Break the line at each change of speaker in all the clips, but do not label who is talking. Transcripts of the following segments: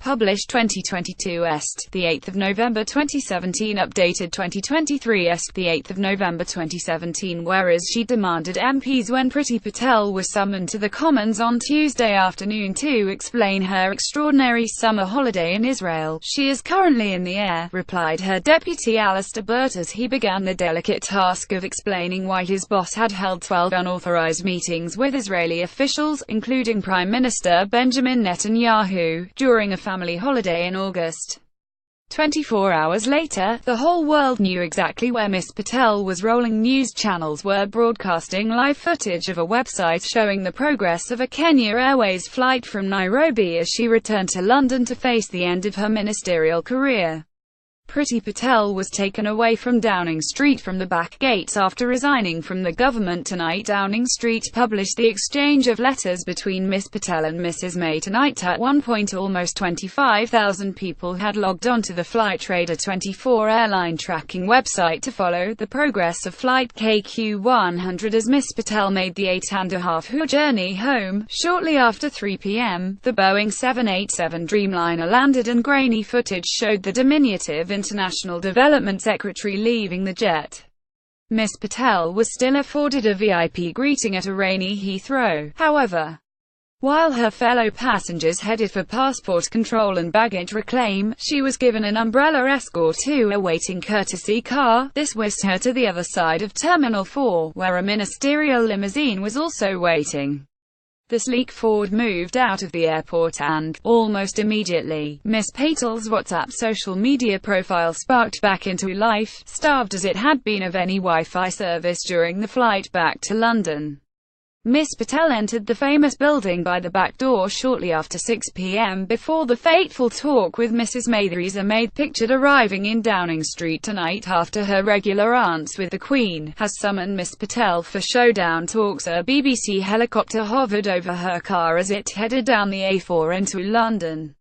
Published 2022 Est. The 8th of November 2017. Updated 2023 Est. The 8th of November 2017. Whereas she demanded MPs when Priti Patel was summoned to the Commons on Tuesday afternoon to explain her extraordinary summer holiday in Israel. She is currently in the air, replied her deputy Alistair Burt as he began the delicate task of explaining why his boss had held 12 unauthorized meetings with Israeli officials, including Prime Minister Benjamin Netanyahu, during a family holiday in August. 24 hours later, the whole world knew exactly where Ms. Patel was rolling. News channels were broadcasting live footage of a website showing the progress of a Kenya Airways flight from Nairobi as she returned to London to face the end of her ministerial career. Priti Patel was taken away from Downing Street from the back gates after resigning from the government tonight. Downing Street published the exchange of letters between Ms. Patel and Mrs. May tonight. At one point almost 25,000 people had logged onto the Flightradar24 airline tracking website to follow the progress of flight KQ100 as Ms. Patel made the 8.5-hour journey home. Shortly after 3 p.m., the Boeing 787 Dreamliner landed and grainy footage showed the diminutive International Development Secretary leaving the jet. Ms. Patel was still afforded a VIP greeting at a rainy Heathrow, however. While her fellow passengers headed for passport control and baggage reclaim, she was given an umbrella escort to a waiting courtesy car. This whisked her to the other side of Terminal 4, where a ministerial limousine was also waiting. The sleek Ford moved out of the airport and, almost immediately, Ms. Patel's WhatsApp social media profile sparked back into life, starved as it had been of any Wi-Fi service during the flight back to London. Ms. Patel entered the famous building by the back door shortly after 6 p.m. before the fateful talk with Mrs. May. Theresa May, pictured arriving in Downing Street tonight after her regular aunt with the Queen, has summoned Ms. Patel for showdown talks. A BBC helicopter hovered over her car as it headed down the A4 into London.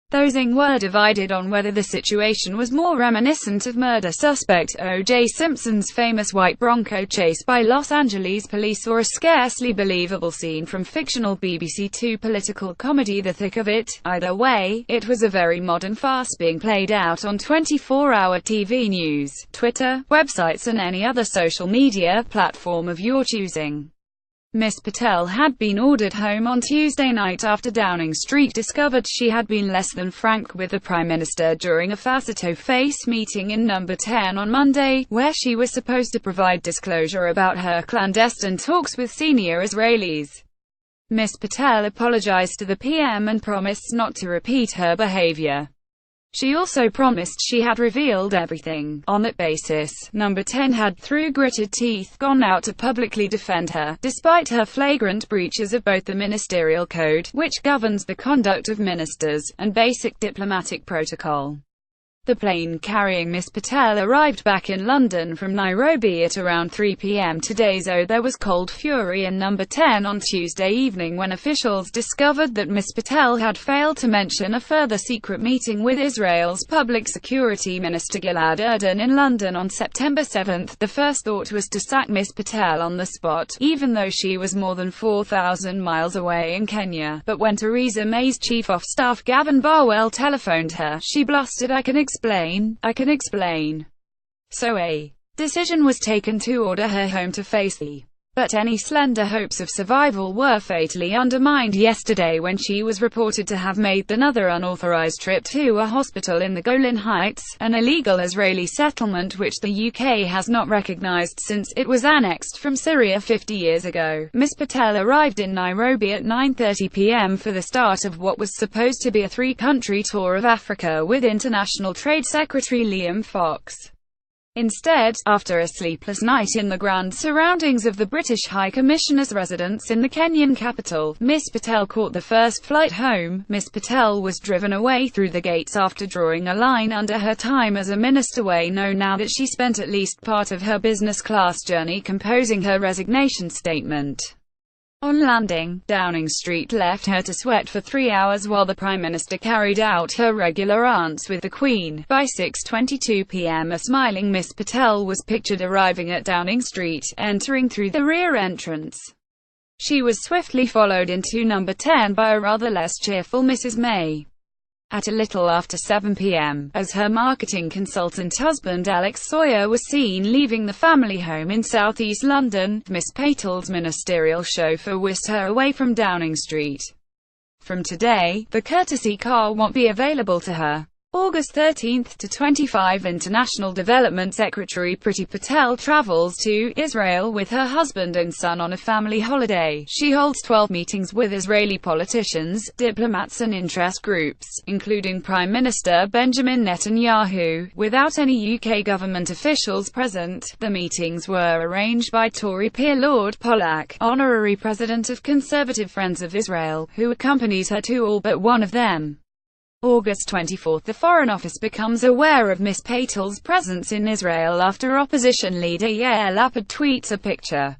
Those were divided on whether the situation was more reminiscent of murder suspect O.J. Simpson's famous white Bronco chase by Los Angeles police or a scarcely believable scene from fictional BBC Two political comedy The Thick of It. Either way, it was a very modern farce being played out on 24-hour TV news, Twitter, websites and any other social media platform of your choosing. Ms. Patel had been ordered home on Tuesday night after Downing Street discovered she had been less than frank with the Prime Minister during a face-to-face meeting in Number 10 on Monday, where she was supposed to provide disclosure about her clandestine talks with senior Israelis. Ms. Patel apologized to the PM and promised not to repeat her behavior. She also promised she had revealed everything. On that basis, Number 10 had, through gritted teeth, gone out to publicly defend her, despite her flagrant breaches of both the Ministerial Code, which governs the conduct of ministers, and basic diplomatic protocol. The plane carrying Ms. Patel arrived back in London from Nairobi at around 3 p.m. today. So there was cold fury in Number 10 on Tuesday evening when officials discovered that Ms. Patel had failed to mention a further secret meeting with Israel's Public Security Minister Gilad Erdan in London on September 7. The first thought was to sack Ms. Patel on the spot, even though she was more than 4,000 miles away in Kenya. But when Theresa May's Chief of Staff Gavin Barwell telephoned her, she blustered, I can explain. So a decision was taken to order her home to face the but any slender hopes of survival were fatally undermined yesterday when she was reported to have made another unauthorized trip to a hospital in the Golan Heights, an illegal Israeli settlement which the UK has not recognized since it was annexed from Syria 50 years ago. Ms. Patel arrived in Nairobi at 9:30 p.m. for the start of what was supposed to be a three-country tour of Africa with International Trade Secretary Liam Fox. Instead, after a sleepless night in the grand surroundings of the British High Commissioner's residence in the Kenyan capital, Ms. Patel caught the first flight home. Ms. Patel was driven away through the gates after drawing a line under her time as a minister. We know now that she spent at least part of her business-class journey composing her resignation statement. On landing, Downing Street left her to sweat for 3 hours while the Prime Minister carried out her regular aunt with the Queen. By 6:22 p.m. a smiling Ms. Patel was pictured arriving at Downing Street, entering through the rear entrance. She was swiftly followed into Number 10 by a rather less cheerful Mrs. May. At a little after 7 p.m., as her marketing consultant husband Alex Sawyer was seen leaving the family home in southeast London, Miss Patel's ministerial chauffeur whisked her away from Downing Street. From today, the courtesy car won't be available to her. August 13 to 25, International Development Secretary Priti Patel travels to Israel with her husband and son on a family holiday. She holds 12 meetings with Israeli politicians, diplomats and interest groups, including Prime Minister Benjamin Netanyahu, without any UK government officials present. The meetings were arranged by Tory peer Lord Pollack, honorary president of Conservative Friends of Israel, who accompanies her to all but one of them. August 24, the Foreign Office becomes aware of Miss Patel's presence in Israel after opposition leader Yair Lapid tweets a picture.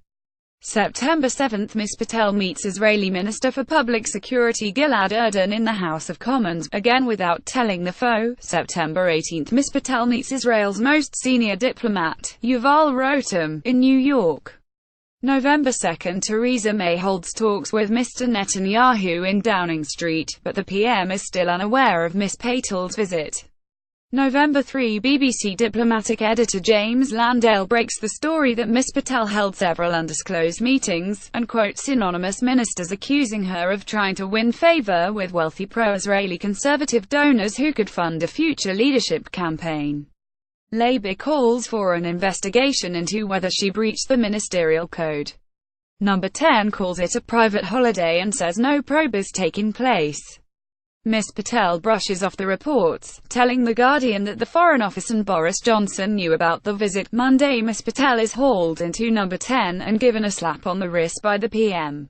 September 7, Miss Patel meets Israeli Minister for Public Security Gilad Erdan in the House of Commons, again without telling the foe. September 18, Miss Patel meets Israel's most senior diplomat, Yuval Rotem, in New York. November 2, Theresa May holds talks with Mr. Netanyahu in Downing Street, but the PM is still unaware of Miss Patel's visit. November 3, BBC diplomatic editor James Landale breaks the story that Miss Patel held several undisclosed meetings, and quotes anonymous ministers accusing her of trying to win favour with wealthy pro-Israeli conservative donors who could fund a future leadership campaign. Labour calls for an investigation into whether she breached the ministerial code. Number 10 calls it a private holiday and says no probe is taking place. Miss Patel brushes off the reports, telling The Guardian that the Foreign Office and Boris Johnson knew about the visit. Monday, Miss Patel is hauled into Number 10 and given a slap on the wrist by the PM.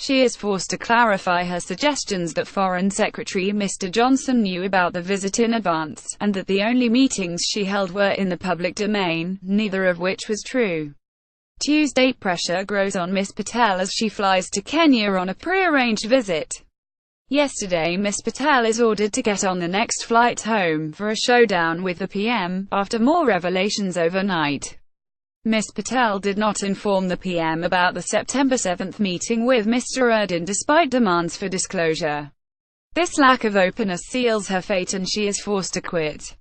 She is forced to clarify her suggestions that Foreign Secretary Mr. Johnson knew about the visit in advance, and that the only meetings she held were in the public domain, neither of which was true. Tuesday, pressure grows on Miss Patel as she flies to Kenya on a pre-arranged visit. Yesterday, Miss Patel is ordered to get on the next flight home for a showdown with the PM, after more revelations overnight. Miss Patel did not inform the PM about the September 7 meeting with Mr. Erdan despite demands for disclosure. This lack of openness seals her fate and she is forced to quit.